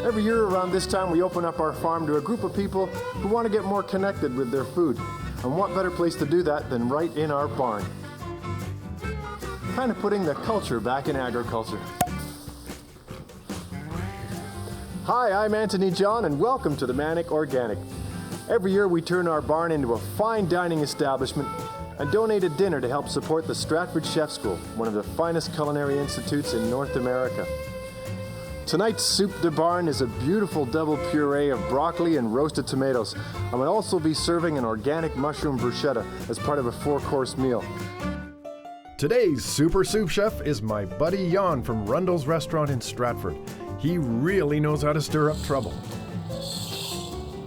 Every year around this time we open up our farm to a group of people who want to get more connected with their food. And what better place to do that than right in our barn? Kind of putting the culture back in agriculture. Hi, I'm Antony John and welcome to the Manic Organic. Every year we turn our barn into a fine dining establishment and donate a dinner to help support the Stratford Chef School, one of the finest culinary institutes in North America. Tonight's soup de barn is a beautiful double puree of broccoli and roasted tomatoes. I will also be serving an organic mushroom bruschetta as part of a 4-course meal. Today's super soup chef is my buddy Jan from Rundle's Restaurant in Stratford. He really knows how to stir up trouble.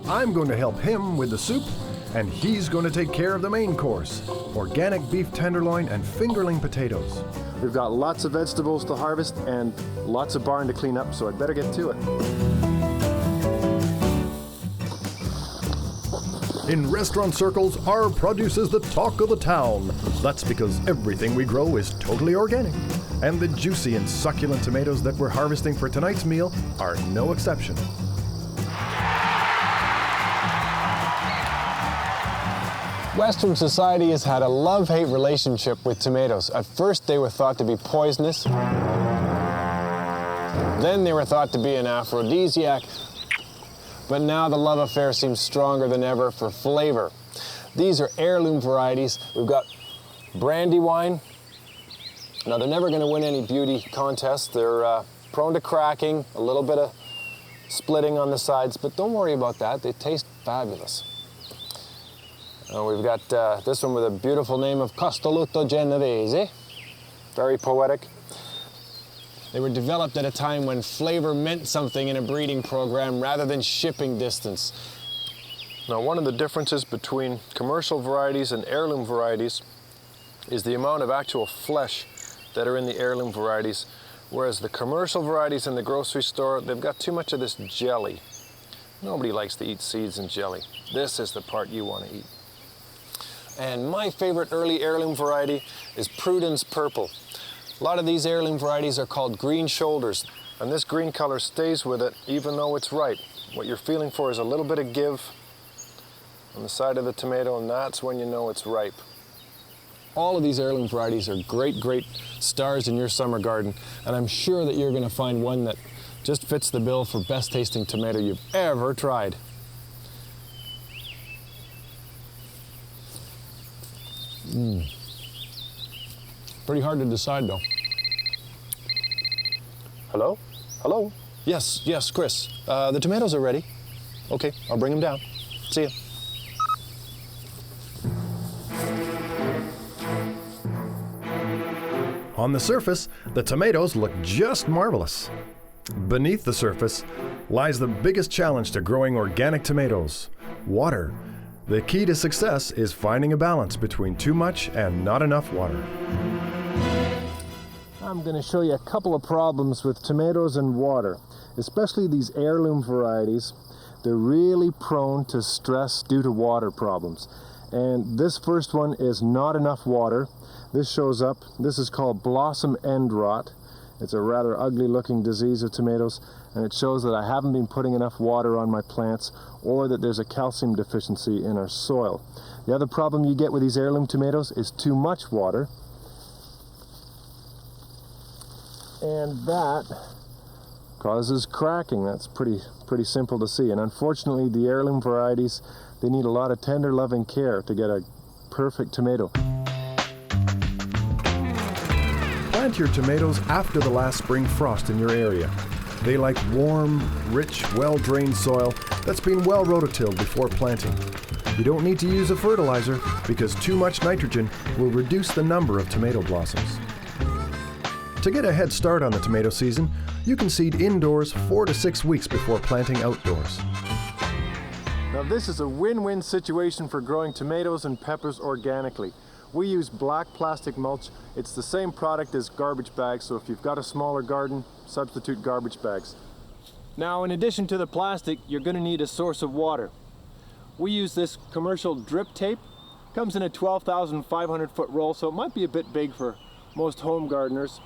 I'm going to help him with the soup, and he's going to take care of the main course, organic beef tenderloin and fingerling potatoes. We've got lots of vegetables to harvest and lots of barn to clean up, so I'd better get to it. In restaurant circles, our produce is the talk of the town. That's because everything we grow is totally organic. And the juicy and succulent tomatoes that we're harvesting for tonight's meal are no exception. Western society has had a love-hate relationship with tomatoes. At first they were thought to be poisonous. Then they were thought to be an aphrodisiac. But now the love affair seems stronger than ever for flavor. These are heirloom varieties. We've got Brandywine. Now they're never going to win any beauty contests. They're prone to cracking, a little bit of splitting on the sides, but don't worry about that. They taste fabulous. We've got this one with a beautiful name of Costoluto Genovese. Very poetic. They were developed at a time when flavor meant something in a breeding program rather than shipping distance. Now, one of the differences between commercial varieties and heirloom varieties is the amount of actual flesh that are in the heirloom varieties, whereas the commercial varieties in the grocery store, they've got too much of this jelly. Nobody likes to eat seeds and jelly. This is the part you want to eat. And my favorite early heirloom variety is Prudence Purple. A lot of these heirloom varieties are called green shoulders, and this green color stays with it even though it's ripe. What you're feeling for is a little bit of give on the side of the tomato, and that's when you know it's ripe. All of these heirloom varieties are great, great stars in your summer garden, and I'm sure that you're going to find one that just fits the bill for best tasting tomato you've ever tried. Pretty hard to decide, though. Hello? Hello? Yes, Chris. The tomatoes are ready. Okay, I'll bring them down. See ya. On the surface, the tomatoes look just marvelous. Beneath the surface lies the biggest challenge to growing organic tomatoes: water. The key to success is finding a balance between too much and not enough water. I'm going to show you a couple of problems with tomatoes and water, especially these heirloom varieties. They're really prone to stress due to water problems. And this first one is not enough water. This shows up. This is called blossom end rot. It's a rather ugly looking disease of tomatoes, and it shows that I haven't been putting enough water on my plants or that there's a calcium deficiency in our soil. The other problem you get with these heirloom tomatoes is too much water, and that causes cracking. That's pretty simple to see, and unfortunately the heirloom varieties, they need a lot of tender loving care to get a perfect tomato. Plant your tomatoes after the last spring frost in your area. They like warm, rich, well-drained soil that's been well rototilled before planting. You don't need to use a fertilizer because too much nitrogen will reduce the number of tomato blossoms. To get a head start on the tomato season, you can seed indoors 4 to 6 weeks before planting outdoors. Now this is a win-win situation for growing tomatoes and peppers organically. We use black plastic mulch. It's the same product as garbage bags, so if you've got a smaller garden, substitute garbage bags. Now, in addition to the plastic, you're going to need a source of water. We use this commercial drip tape. Comes in a 12,500 foot roll, so it might be a bit big for most home gardeners.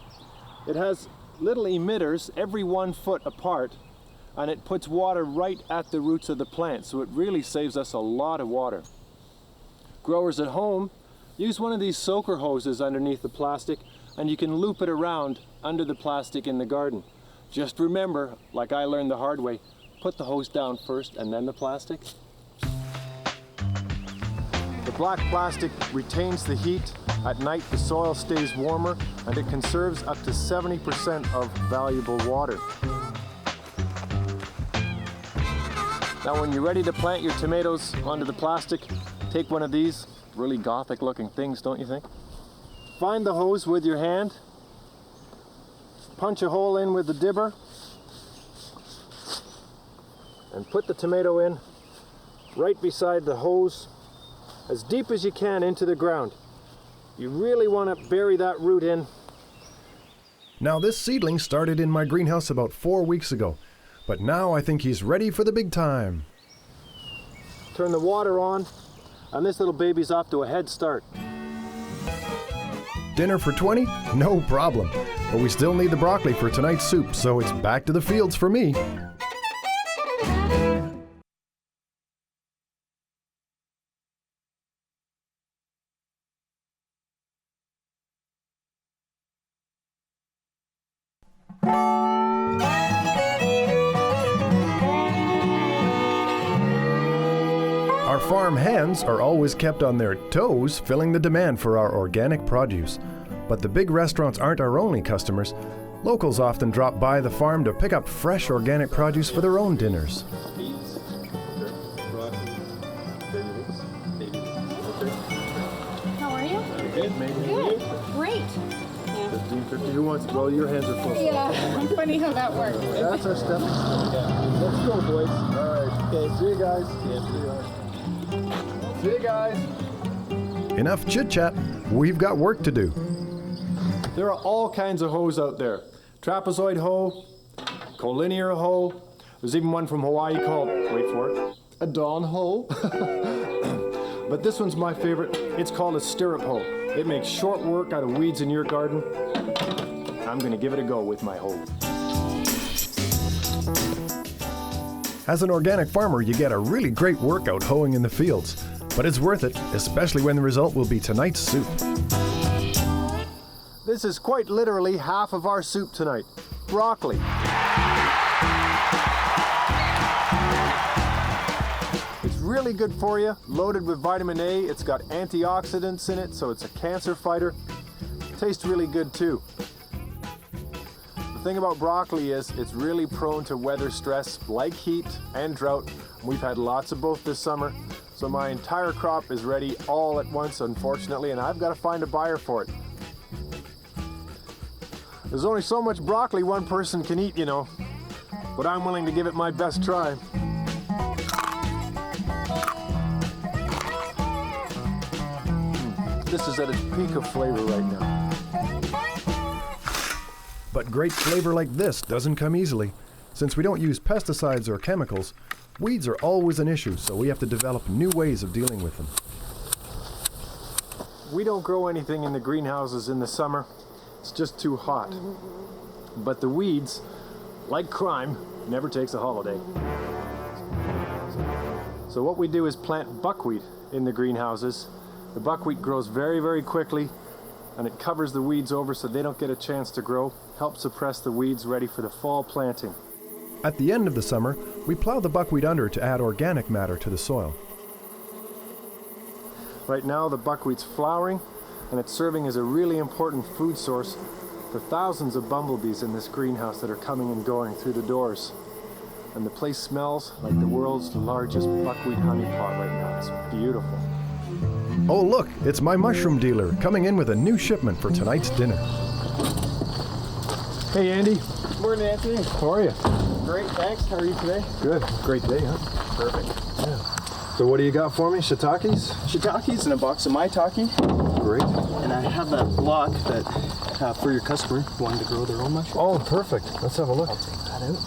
It has little emitters every 1 foot apart, and it puts water right at the roots of the plant, so it really saves us a lot of water. Growers at home, use one of these soaker hoses underneath the plastic, and you can loop it around under the plastic in the garden. Just remember, like I learned the hard way, put the hose down first and then the plastic. The black plastic retains the heat. At night the soil stays warmer and it conserves up to 70% of valuable water. Now when you're ready to plant your tomatoes onto the plastic, take one of these really gothic looking things, don't you think? Find the hose with your hand, punch a hole in with the dibber, and put the tomato in right beside the hose as deep as you can into the ground. You really want to bury that root in. Now this seedling started in my greenhouse about 4 weeks ago, but now I think he's ready for the big time. Turn the water on, and this little baby's off to a head start. Dinner for 20? No problem. But we still need the broccoli for tonight's soup, so it's back to the fields for me. Our farm hands are always kept on their toes, filling the demand for our organic produce. But the big restaurants aren't our only customers. Locals often drop by the farm to pick up fresh organic produce for their own dinners. How are you? Good, maybe. Good. Great. Yeah. 1550. Who wants? Well, your hands are full. Yeah. Funny how that works. That's our stepping stone. Yeah. Let's go, boys. All right. Okay. See you guys. Yeah. See you guys. See you guys. Enough chit-chat. We've got work to do. There are all kinds of hoes out there. Trapezoid hoe, collinear hoe. There's even one from Hawaii called, wait for it, a dawn hoe. But this one's my favorite. It's called a stirrup hoe. It makes short work out of weeds in your garden. I'm gonna give it a go with my hoe. As an organic farmer, you get a really great workout hoeing in the fields. But it's worth it, especially when the result will be tonight's soup. This is quite literally half of our soup tonight. Broccoli. It's really good for you, loaded with vitamin A. It's got antioxidants in it, so it's a cancer fighter. Tastes really good too. The thing about broccoli is it's really prone to weather stress like heat and drought. We've had lots of both this summer, so my entire crop is ready all at once, unfortunately, and I've got to find a buyer for it. There's only so much broccoli one person can eat, you know, but I'm willing to give it my best try. This is at its peak of flavor right now. But great flavor like this doesn't come easily. Since we don't use pesticides or chemicals, weeds are always an issue, so we have to develop new ways of dealing with them. We don't grow anything in the greenhouses in the summer. It's just too hot. But the weeds, like crime, never takes a holiday. So what we do is plant buckwheat in the greenhouses. The buckwheat grows very, very quickly, and it covers the weeds over so they don't get a chance to grow, helps suppress the weeds ready for the fall planting. At the end of the summer, we plow the buckwheat under to add organic matter to the soil. Right now the buckwheat's flowering, and it's serving as a really important food source for thousands of bumblebees in this greenhouse that are coming and going through the doors. And the place smells like the world's largest buckwheat honey pot right now. It's beautiful. Oh look, it's my mushroom dealer coming in with a new shipment for tonight's dinner. Hey Andy. Morning, Anthony. How are you? Great, thanks. How are you today? Good. Great day, huh? Perfect. Yeah. So what do you got for me? Shiitakes? Shiitakes and a box of maitake. Great. And I have that block that for your customer who wanted to grow their own mushroom. Oh, perfect. Let's have a look. I'll take that out.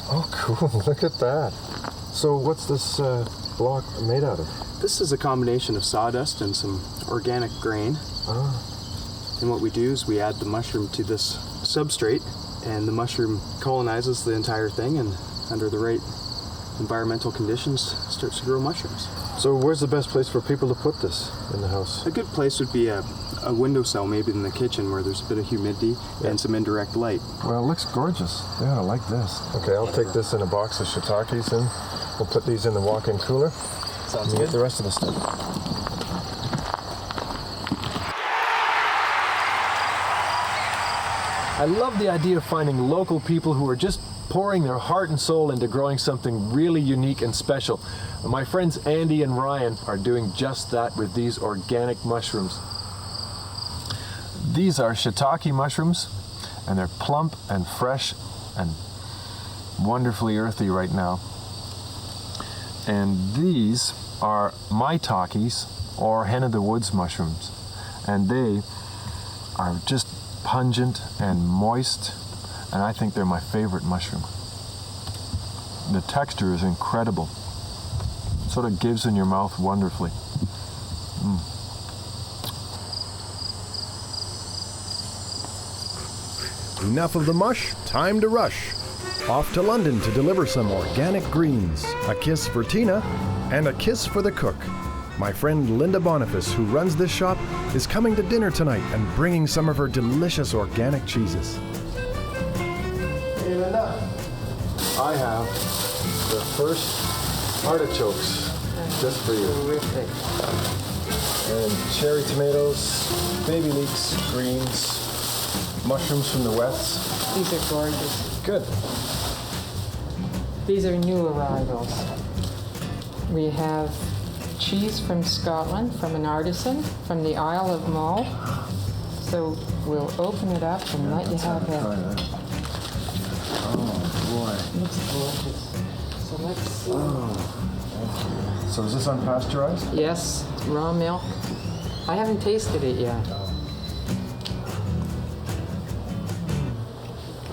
Oh, cool. Look at that. So what's this block made out of? This is a combination of sawdust and some organic grain. Ah. And what we do is we add the mushroom to this substrate, and the mushroom colonizes the entire thing, and under the right environmental conditions starts to grow mushrooms. So where's the best place for people to put this in the house? A good place would be a windowsill, maybe in the kitchen, where there's a bit of humidity and some indirect light. Well, it looks gorgeous. Yeah, I like this. Okay, I'll take this in a box of shiitakes and we'll put these in the walk-in cooler. Sounds and good. get the rest of the stuff. I love the idea of finding local people who are just pouring their heart and soul into growing something really unique and special. And my friends Andy and Ryan are doing just that with these organic mushrooms. These are shiitake mushrooms, and they're plump and fresh and wonderfully earthy right now. And these are maitakes, or hen of the woods mushrooms, and they are just pungent and moist, and I think they're my favorite mushroom. The texture is incredible. It sort of gives in your mouth wonderfully. Enough of the mush, time to rush. Off to London to deliver some organic greens, a kiss for Tina, and a kiss for the cook. My friend Linda Boniface, who runs this shop, is coming to dinner tonight and bringing some of her delicious organic cheeses. Hey Linda, I have the first artichokes just for you. Terrific. And cherry tomatoes, baby leeks, greens, mushrooms from the wets. These are gorgeous. Good. These are new arrivals. We have cheese from Scotland, from an artisan, from the Isle of Mull. So we'll open it up and let you have a... Oh boy. Looks gorgeous. So let's see. So is this unpasteurized? Yes, raw milk. I haven't tasted it yet.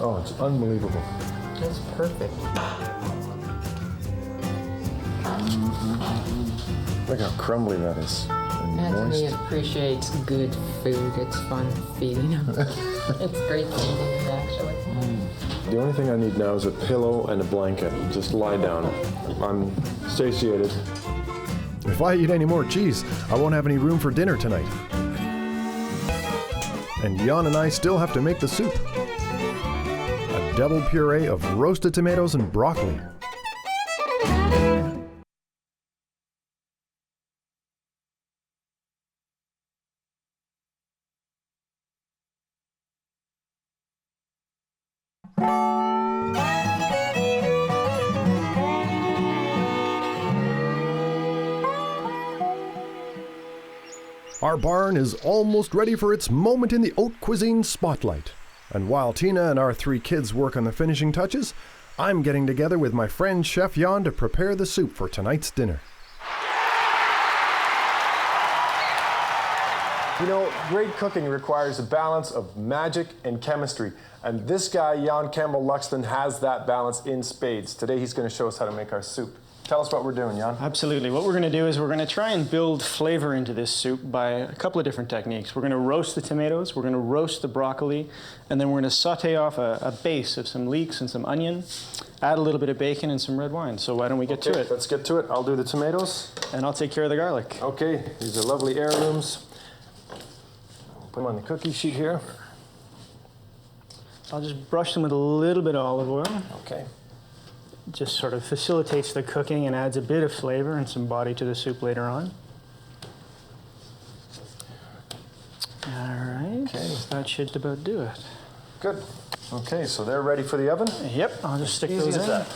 Oh, it's unbelievable. It's perfect. Look how crumbly that is. And Antony moist. appreciates good food. It's fun feeding him. It's great feeding him, actually. The only thing I need now is a pillow and a blanket. Just lie down. I'm satiated. If I eat any more cheese, I won't have any room for dinner tonight. And Jan and I still have to make the soup. A double puree of roasted tomatoes and broccoli. Our barn is almost ready for its moment in the haute cuisine spotlight. And while Tina and our 3 kids work on the finishing touches, I'm getting together with my friend Chef Jan to prepare the soup for tonight's dinner. You know, great cooking requires a balance of magic and chemistry. And this guy, Jan Campbell Luxton, has that balance in spades. Today he's going to show us how to make our soup. Tell us what we're doing, Jan. Absolutely. What we're going to do is we're going to try and build flavor into this soup by a couple of different techniques. We're going to roast the tomatoes, we're going to roast the broccoli, and then we're going to saute off a base of some leeks and some onion, add a little bit of bacon and some red wine. So why don't we get to it? Let's get to it. I'll do the tomatoes. And I'll take care of the garlic. Okay, these are lovely heirlooms. Put them on the cookie sheet here. I'll just brush them with a little bit of olive oil. Okay. Just sort of facilitates the cooking and adds a bit of flavor and some body to the soup later on. All right, Okay. That should about do it. Good. Okay, so they're ready for the oven? Yep, I'll just stick Easy those as in. that.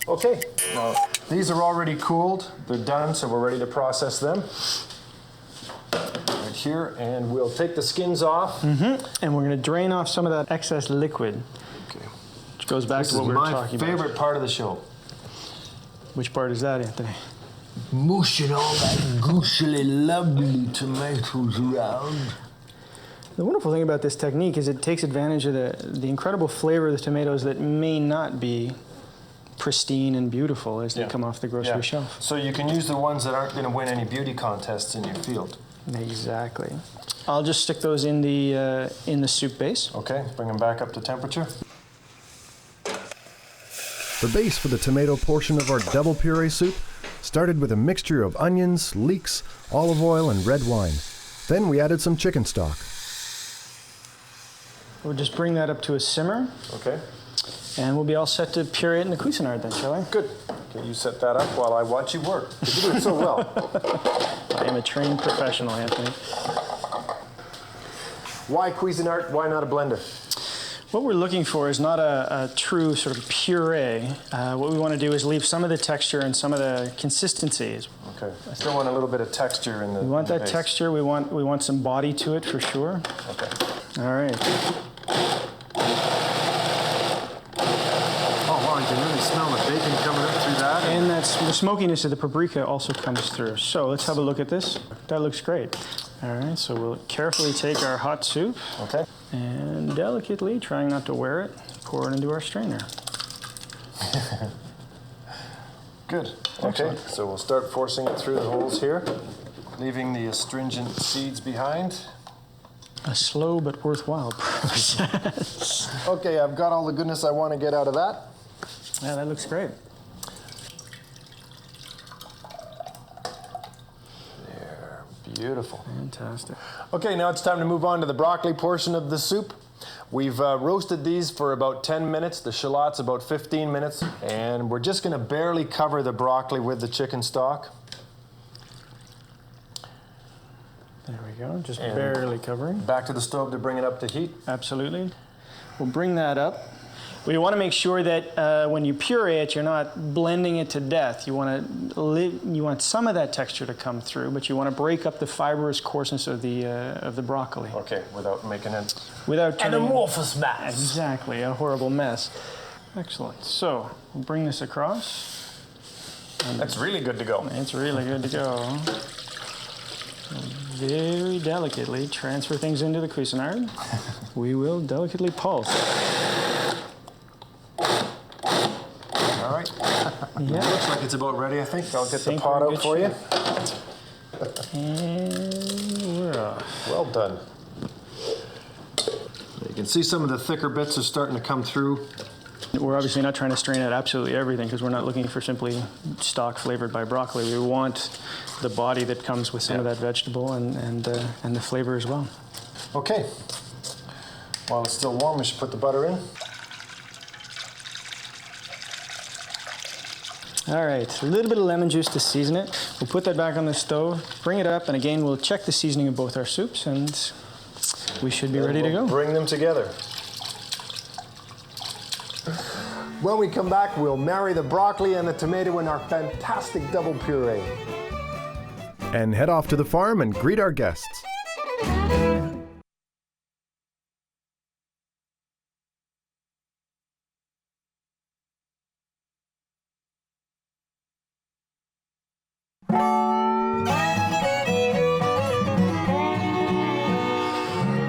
Okay, now these are already cooled. They're done, so we're ready to process them. Right here, and we'll take the skins off. And we're going to drain off some of that excess liquid, Okay. which goes back This to is what we were my talking favorite about. part of the show. Which part is that, Anthony? Mushing all that goosely lovely tomatoes around. The wonderful thing about this technique is it takes advantage of the incredible flavor of the tomatoes that may not be pristine and beautiful as they come off the grocery shelf. So you can use the ones that aren't going to win any beauty contests in your field. Exactly. I'll just stick those in the soup base. Okay, bring them back up to temperature. The base for the tomato portion of our double puree soup started with a mixture of onions, leeks, olive oil, and red wine. Then we added some chicken stock. We'll just bring that up to a simmer. Okay. And we'll be all set to puree it in the Cuisinart then, shall I? Good. Okay, you set that up while I watch you work. You do it so well. I am a trained professional, Anthony. Why Cuisinart? Why not a blender? What we're looking for is not a true sort of puree. What we want to do is leave some of the texture and some of the consistencies. Okay. I still want a little bit of texture in the We want that base. texture. We want some body to it for sure. Okay. All right. Oh, wow, you can really smell the bacon coming up through that. And that's the smokiness of the paprika also comes through. So let's have a look at this. That looks great. All right, so we'll carefully take our hot soup. Okay. And delicately, trying not to wear it, pour it into our strainer. Good. Excellent. Okay, so we'll start forcing it through the holes here, leaving the astringent seeds behind. A slow but worthwhile process. Okay, I've got all the goodness I want to get out of that. Yeah, that looks great. There, beautiful. Fantastic. Okay, now it's time to move on to the broccoli portion of the soup. We've roasted these for about 10 minutes, the shallots about 15 minutes, and we're just going to barely cover the broccoli with the chicken stock. There we go, just And barely covering. Back to the stove to bring it up to heat. Absolutely. We'll bring that up. We want to make sure that when you puree it, you're not blending it to death. You want some of that texture to come through, but you want to break up the fibrous coarseness of the broccoli. Okay, without making it... Without An turning amorphous mass. Exactly, a horrible mess. Excellent. So we'll bring this across. That's really good to go. It's really good to go. Very delicately transfer things into the Cuisinart. We will delicately pulse. All right. Yeah. Looks like it's about ready, I think. I'll get the Think pot we're in out for you. good And we're off. Well done. You can see some of the thicker bits are starting to come through. We're obviously not trying to strain out absolutely everything because we're not looking for simply stock flavored by broccoli. We want the body that comes with some of that vegetable and the flavor as well. Okay. While it's still warm, we should put the butter in. All right, a little bit of lemon juice to season it. We'll put that back on the stove, bring it up, and again, we'll check the seasoning of both our soups, and we should be ready to go. Bring them together. When we come back, we'll marry the broccoli and the tomato in our fantastic double puree. And head off to the farm and greet our guests.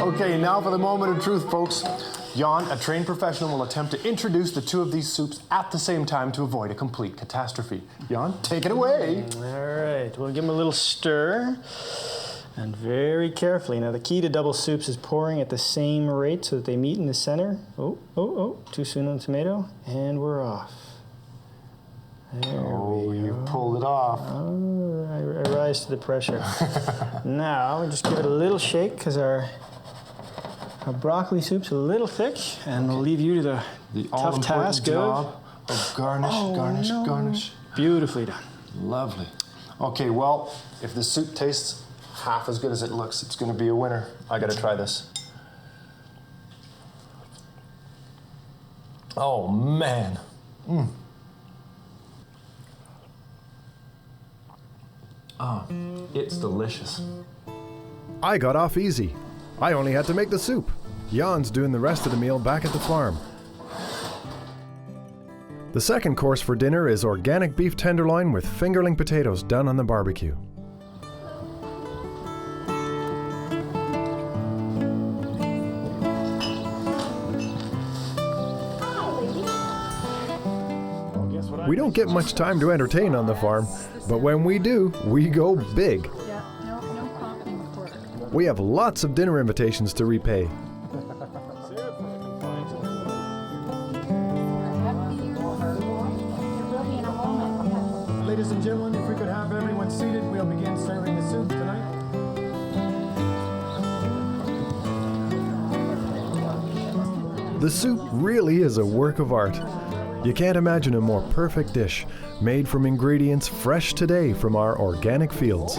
Okay, now for the moment of truth, folks. Jan, a trained professional, will attempt to introduce the two of these soups at the same time to avoid a complete catastrophe. Jan, take it away. All right, we'll give them a little stir, and very carefully. Now, the key to double soups is pouring at the same rate so that they meet in the center. Oh, too soon on the tomato, and we're off. There we go. You pulled it off. Oh, I rise to the pressure. Now, we'll just give it a little shake because our broccoli soup's a little thick, and we'll leave you to the tough task job of garnish, garnish. Beautifully done. Lovely. Okay, well, if the soup tastes half as good as it looks, it's going to be a winner. I got to try this. Oh, man. It's delicious. I got off easy. I only had to make the soup. Jan's doing the rest of the meal back at the farm. The second course for dinner is organic beef tenderloin with fingerling potatoes done on the barbecue. We don't get much time to entertain on the farm, but when we do, we go big. Yeah, no comment. We have lots of dinner invitations to repay. Ladies and gentlemen, if we could have everyone seated, we'll begin serving the soup tonight. The soup really is a work of art. You can't imagine a more perfect dish, made from ingredients fresh today from our organic fields.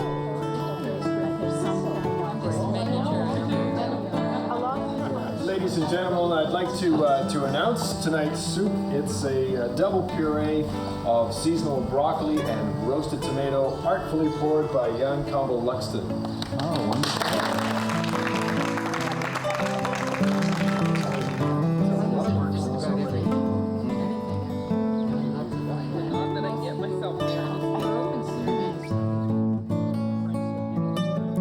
Ladies and gentlemen, I'd like to announce tonight's soup. It's a double puree of seasonal broccoli and roasted tomato, artfully poured by young Campbell Luxton. Oh, wonderful.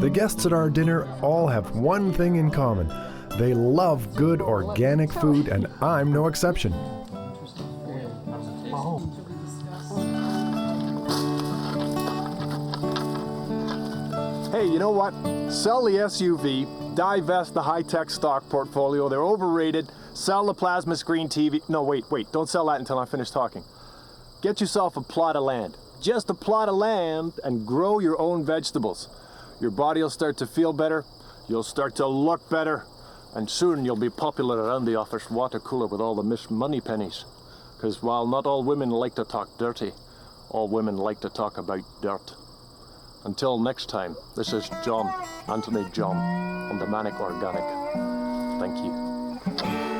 The guests at our dinner all have one thing in common. They love good organic food, and I'm no exception. Hey, you know what? Sell the SUV, divest the high-tech stock portfolio. They're overrated. Sell the plasma screen TV. No, wait, don't sell that until I finish talking. Get yourself a plot of land. Just a plot of land, and grow your own vegetables. Your body will start to feel better. You'll start to look better. And soon you'll be popular around the office water cooler with all the Miss Money pennies. Because while not all women like to talk dirty, all women like to talk about dirt. Until next time, this is John, Antony John, on the Manic Organic. Thank you.